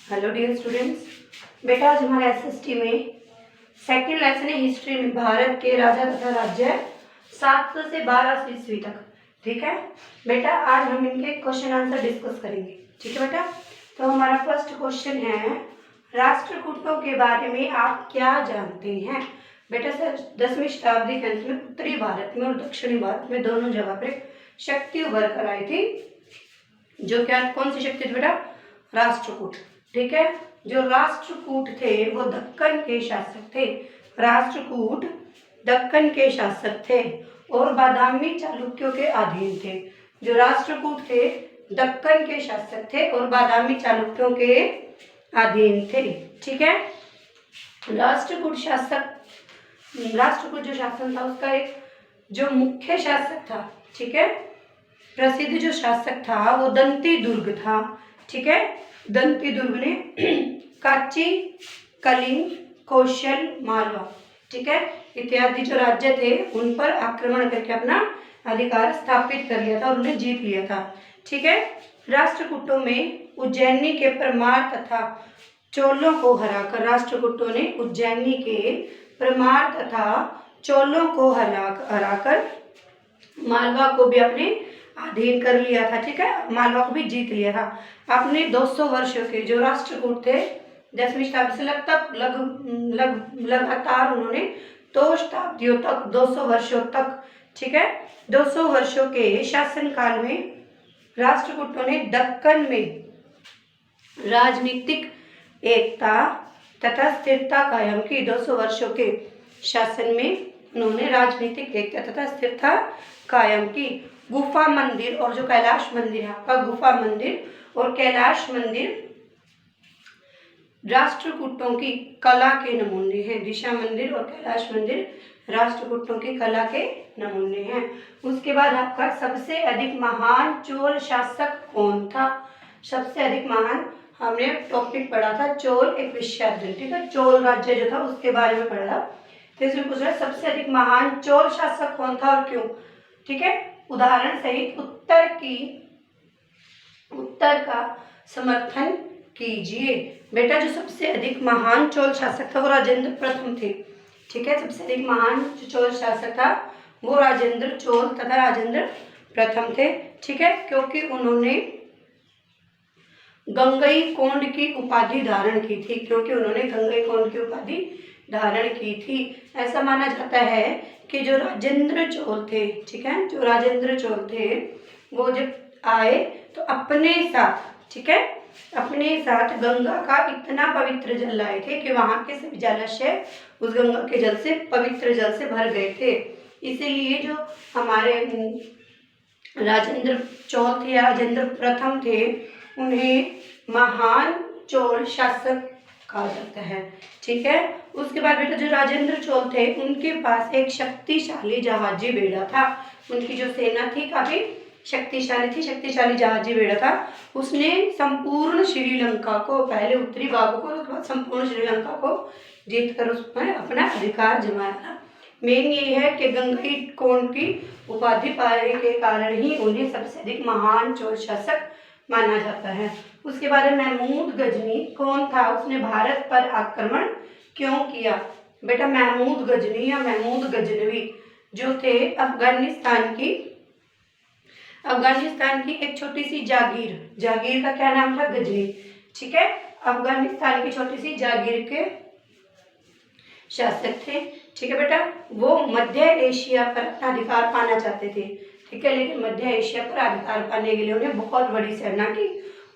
Hello dear students, बेटा आज हमारे एसएसटी में सेकंड लेसन है हिस्ट्री में भारत के राजा तथा राज्य 700 से 1200 ईस्वी तक। ठीक है बेटा, आज हम इनके क्वेश्चन आंसर डिस्कस करेंगे। ठीक है बेटा, तो हमारा फर्स्ट क्वेश्चन है राष्ट्रकूटों के बारे में आप क्या जानते हैं। बेटा सर 10वीं शताब्दी के अंत में उत्तरी भारत में और दक्षिणी भारत में दोनों जगह पर एक शक्ति उभर कर आई थी, जो क्या कौन सी शक्ति थी बेटा? राष्ट्रकूट। ठीक है, जो राष्ट्रकूट थे वो दक्कन के शासक थे। राष्ट्रकूट दक्कन के शासक थे और बादामी चालुक्यों के अधीन थे। जो राष्ट्रकूट थे दक्कन के शासक थे और बादामी चालुक्यों के अधीन थे। ठीक है, राष्ट्रकूट जो शासन था उसका एक जो मुख्य शासक था, ठीक है, प्रसिद्ध जो शासक था वो दंती दुर्ग था। ठीक है, दंती दुर्ग ने काची, कलिंग, कौशल, मालवा, ठीक है, इत्यादि जो राज्य थे उन पर आक्रमण करके अपना अधिकार स्थापित कर लिया था और उन्हें जीत लिया था। ठीक है, राष्ट्रकूटों में उज्जैनी के परमार तथा चोलों को हराकर राष्ट्रकूटों ने उज्जैनी के परमार तथा चोलों को हराकर मालवा को भी अपने अधीन कर लिया था। ठीक है, मालवा को भी जीत लिया था। अपने 200 वर्षों के जो राष्ट्रकूट थे 10वीं शताब्दी से लगातार उन्होंने 2 शताब्दियों तक 200 वर्षों तक, ठीक है, 200 वर्षों के शासनकाल में राष्ट्रकूटों ने दक्कन में राजनीतिक एकता तथा स्थिरता कायम की। 200 वर्षों के शासन में उन्होंने राजनीतिक एकता तथा स्थिरता कायम की। गुफा मंदिर और जो कैलाश मंदिर है आपका, गुफा मंदिर और कैलाश मंदिर राष्ट्रकूटों की कला के नमूने हैं। दिशा मंदिर और कैलाश मंदिर राष्ट्रकूटों की कला के नमूने हैं। उसके बाद आपका सबसे अधिक महान चोल शासक कौन था? सबसे अधिक महान हमने टॉपिक पढ़ा था चोल एक विषयाध्ययन। ठीक है, चोल राज्य जो था उसके बारे में पढ़ा था। तो इसमें पूछ रहा है सबसे अधिक महान चोल शासक कौन था और क्यों। ठीक है, उदाहरण सहित उत्तर का समर्थन कीजिए। बेटा जो सबसे अधिक महान चोल शासक था वो राजेंद्र प्रथम थे। ठीक है, सबसे अधिक महान जो चोल शासक था वो राजेंद्र चोल तथा राजेंद्र प्रथम थे। ठीक है, क्योंकि उन्होंने गंगईकोंड की उपाधि धारण की थी, धारण की थी। ऐसा माना जाता है कि जो राजेंद्र चोल थे, ठीक है, जो राजेंद्र चोल थे वो जब आए तो अपने साथ, ठीक है, अपने साथ गंगा का इतना पवित्र जल लाए थे कि वहां के सभी जलाशय उस गंगा के जल से, पवित्र जल से भर गए थे। इसीलिए जो हमारे राजेंद्र चोल थे या राजेंद्र प्रथम थे उन्हें महान चोल शासक कहा जाता है। ठीक है, उसके बाद बेटा जो राजेंद्र चोल थे उनके पास एक शक्तिशाली जहाजी बेड़ा था। उनकी जो सेना थी काफी शक्तिशाली जहाजी बेड़ा था। उसने संपूर्ण श्रीलंका को, पहले उत्तरी भागों को, उसके बाद संपूर्ण श्रीलंका को जीत कर उसमें अपना अधिकार जमाया था। मेन ये है कि गंगईकोंड की उपाधि पाने के कारण ही उन्हें सबसे अधिक महान चोल शासक माना जाता है। उसके बाद महमूद गजनी कौन था? उसने भारत पर आक्रमण क्यों किया? बेटा महमूद गजनी या महमूद गजनवी जो थे अफगानिस्तान की एक छोटी सी जागीर का क्या नाम था? गजनी। ठीक है, अफगानिस्तान की छोटी सी जागीर के शासक थे। ठीक है बेटा, वो मध्य एशिया पर अपना अधिकार पाना चाहते थे। ठीक है, लेकिन मध्य एशिया पर अधिकार पाने के लिए उन्हें बहुत बड़ी सेना की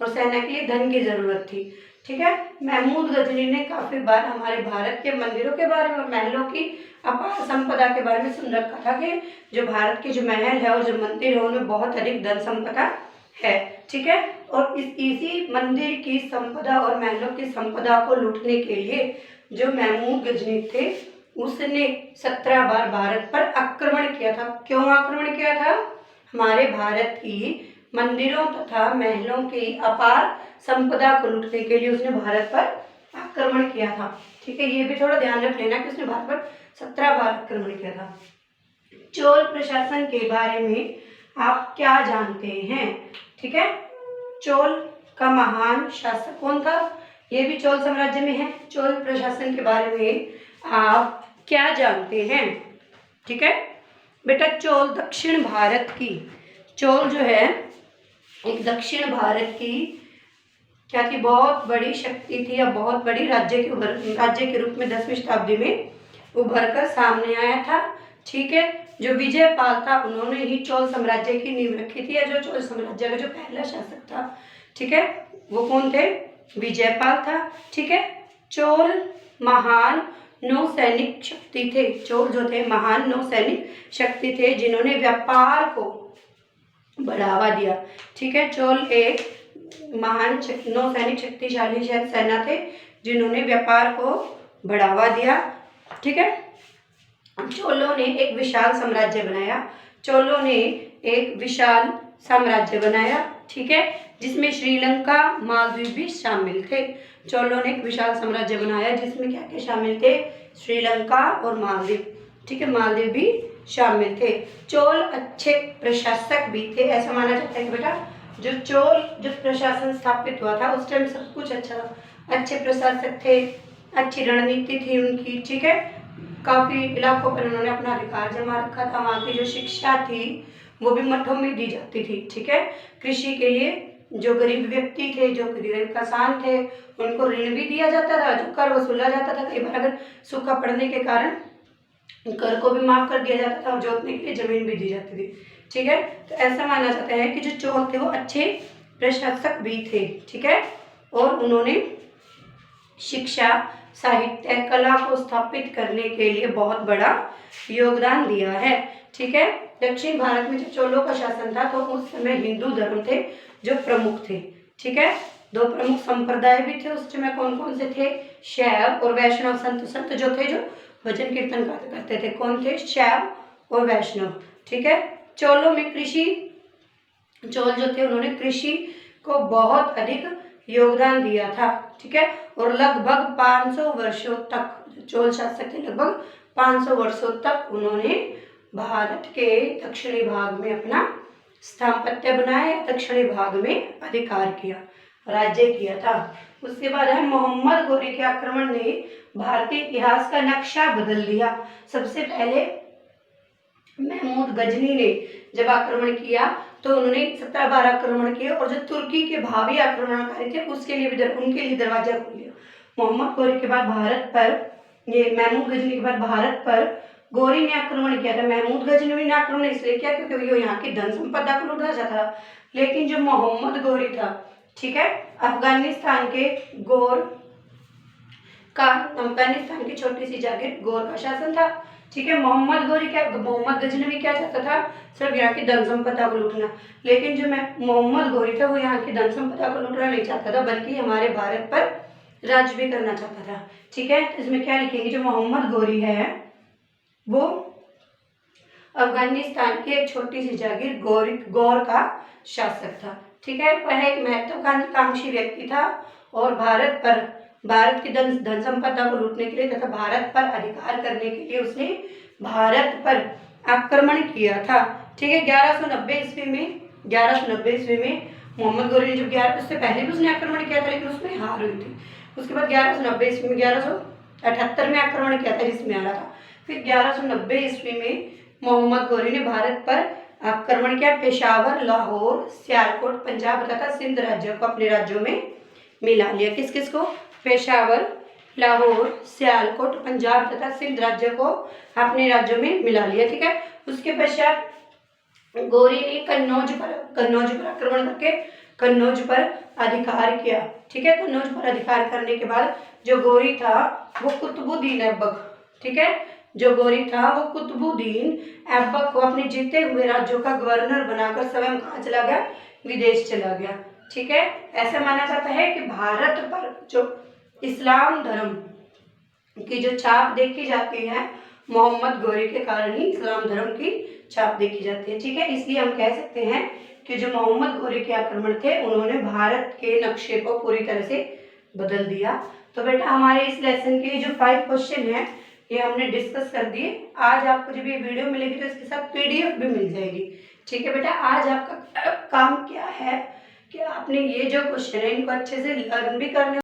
और सेना के लिए धन की जरूरत थी। ठीक है, महमूद गजनी ने काफी बार हमारे भारत के मंदिरों के बारे में और महलों की अपार संपदा के बारे में सुन रखा था कि जो भारत के जो महल है और जो मंदिर है उनमें बहुत अधिक धन संपदा है। ठीक है, और इसी मंदिर की संपदा और महलों की संपदा को लूटने के लिए जो महमूद गजनी थे उसने 17 बार भारत पर आक्रमण किया था। क्यों आक्रमण किया था? हमारे भारत की मंदिरों तथा महलों की अपार संपदा को लूटने के लिए उसने भारत पर आक्रमण किया था। ठीक है, ये भी थोड़ा ध्यान रख लेना कि उसने भारत पर 17 बार आक्रमण किया था। चोल प्रशासन के बारे में आप क्या जानते हैं? ठीक है, चोल का महान शासक कौन था? ये भी चोल साम्राज्य में है। चोल प्रशासन के बारे में आप क्या जानते हैं? ठीक है बेटा, चोल दक्षिण भारत की, चोल जो है एक दक्षिण भारत की क्या थी, बहुत बड़ी शक्ति थी या बहुत बड़ी राज्य के रूप में 10वीं शताब्दी में उभर कर सामने आया था। ठीक है, जो विजयपाल था उन्होंने ही चोल साम्राज्य की नींव रखी थी, या जो चोल साम्राज्य का जो पहला शासक था, ठीक है, वो कौन थे? विजयपाल था। ठीक है, चोल महान नौसैनिक शक्ति थे। चोल जो थे महान नौसैनिक शक्ति थे जिन्होंने व्यापार को बढ़ावा दिया। ठीक है, चोल एक महान नौसैनिक शक्तिशाली सेना थे जिन्होंने व्यापार को बढ़ावा दिया। ठीक है, चोलों ने एक विशाल साम्राज्य बनाया। चोलों ने एक विशाल साम्राज्य बनाया, ठीक है, जिसमें श्रीलंका, मालदीव भी शामिल थे। चोलों ने एक विशाल साम्राज्य बनाया जिसमें क्या क्या शामिल थे? श्रीलंका और मालदीव। ठीक है, मालदीव भी शामिल थे। चोल अच्छे प्रशासक भी थे। ऐसा माना जाता है कि बेटा जो चोल जो प्रशासन स्थापित हुआ था उस टाइम सब कुछ अच्छा, अच्छे प्रशासक थे, अच्छी रणनीति थी उनकी। ठीक है, काफ़ी इलाकों पर उन्होंने अपना अधिकार जमा रखा था। वहाँ की जो शिक्षा थी वो भी मठों में दी जाती थी। ठीक है, कृषि के लिए जो गरीब व्यक्ति थे, जो गरीब किसान थे, उनको ऋण भी दिया जाता था, जो कर वसूला जाता था। कई बार अगर सूखा पड़ने के कारण कर को भी माफ कर दिया जाता था और जोतने के लिए जमीन भी दी जाती थी। ठीक है, तो ऐसा माना जाता है कि जो चोल थे वो अच्छे प्रशासक भी थे। ठीक है, और उन्होंने शिक्षा, साहित्य, कला को स्थापित करने के लिए बहुत बड़ा योगदान दिया है। ठीक है, दक्षिण भारत में जो चोलों का शासन था तो उस समय हिंदू धर्म थे जो प्रमुख थे। ठीक है, दो प्रमुख संप्रदाय भी थे उस समय। कौन कौन से थे? शैव और वैष्णव। संत जो थे जो भजन कीर्तन करते थे, कौन थे? शैव और वैष्णव। ठीक है, चोलों में चोल जो थे उन्होंने कृषि को बहुत अधिक योगदान दिया था। ठीक है, और लगभग 500 वर्षों तक चोल शासक थे, लगभग 500 वर्षों तक उन्होंने भारत के दक्षिणी भाग में अपना स्थापत्य बनाया, दक्षिणी भाग में अधिकार किया, राज्य किया था। उसके बाद है मोहम्मद गोरी के आक्रमण ने भारतीय इतिहास का नक्शा बदल दिया। सबसे पहले महमूद गजनी ने जब आक्रमण किया तो उन्होंने 17-12 आक्रमण किए, और जो तुर्की के भावी आक्रमणकारी थे उसके लिए भी उनके लिए दरवाजा खोल दिया। मोहम्मद गोरी के बाद भारत पर, ये महमूद गजनी के बाद भारत पर गोरी ने आक्रमण किया था। महमूद गजनी ने आक्रमण इसलिए किया क्योंकि वो यहाँ की धन संपदा को लूटा जाता था। लेकिन जो मोहम्मद गोरी था, ठीक है, अफगानिस्तान की छोटी सी जागीर गौर का शासन था। ठीक है, मोहम्मद गजनवी क्या चाहता था? सिर्फ यहाँ की धन संपदा को लूटना। लेकिन जो मोहम्मद गोरी था वो यहाँ की धन संपदा को लूटना नहीं चाहता था, बल्कि हमारे भारत पर राज भी करना चाहता था। ठीक है, तो इसमें क्या लिखेंगे? जो मोहम्मद गोरी है वो अफगानिस्तान की एक छोटी सी जागीर गौर का शासक था। ठीक है, वह एक महत्वाकांक्षी व्यक्ति था और भारत की धन संपदा को लूटने के लिए तथा भारत पर अधिकार करने के लिए उसने भारत पर आक्रमण किया था। ठीक है, 1190 ईस्वी में मोहम्मद गोरी ने जब उससे पहले भी उसने आक्रमण किया था लेकिन उसमें हार हुई थी। उसके बाद 1190 ईस्वी में 1178 में आक्रमण किया था जिसमें हारा था। फिर 1190 ईस्वी में मोहम्मद गोरी ने भारत पर आक्रमण किया। पेशावर, लाहौर, सियालकोट, पंजाब तथा सिंध राज्यों को अपने राज्यों में मिला लिया। किस किस को? पेशावर, लाहौर, सियालकोट, पंजाब तथा सिंध राज्यों को अपने राज्यों में मिला लिया। ठीक है, उसके पश्चात गोरी ने कन्नौज पर आक्रमण करके कन्नौज पर अधिकार किया। ठीक है, कन्नौज पर अधिकार करने के बाद जो गोरी था वो कुतुबुद्दीन ऐबक, ठीक है, जो गोरी था वो कुतुबुद्दीन ऐबक को अपने जीते हुए राज्यों का गवर्नर बनाकर स्वयं कहाँ चला गया? विदेश चला गया। ठीक है, ऐसा माना जाता है कि भारत पर जो इस्लाम धर्म की जो छाप देखी जाती है मोहम्मद गोरी के कारण ही इस्लाम धर्म की छाप देखी जाती है। ठीक है, इसलिए हम कह सकते हैं कि जो मोहम्मद गोरी के आक्रमण थे उन्होंने भारत के नक्शे को पूरी तरह से बदल दिया। तो बेटा हमारे इस लेसन के जो 5 क्वेश्चन है ये हमने डिस्कस कर दिए। आज आपको जब ये वीडियो मिलेगी तो इसके साथ PDF भी मिल जाएगी। ठीक है बेटा, आज आपका काम क्या है कि आपने ये जो क्वेश्चन है इनको अच्छे से लर्न भी करने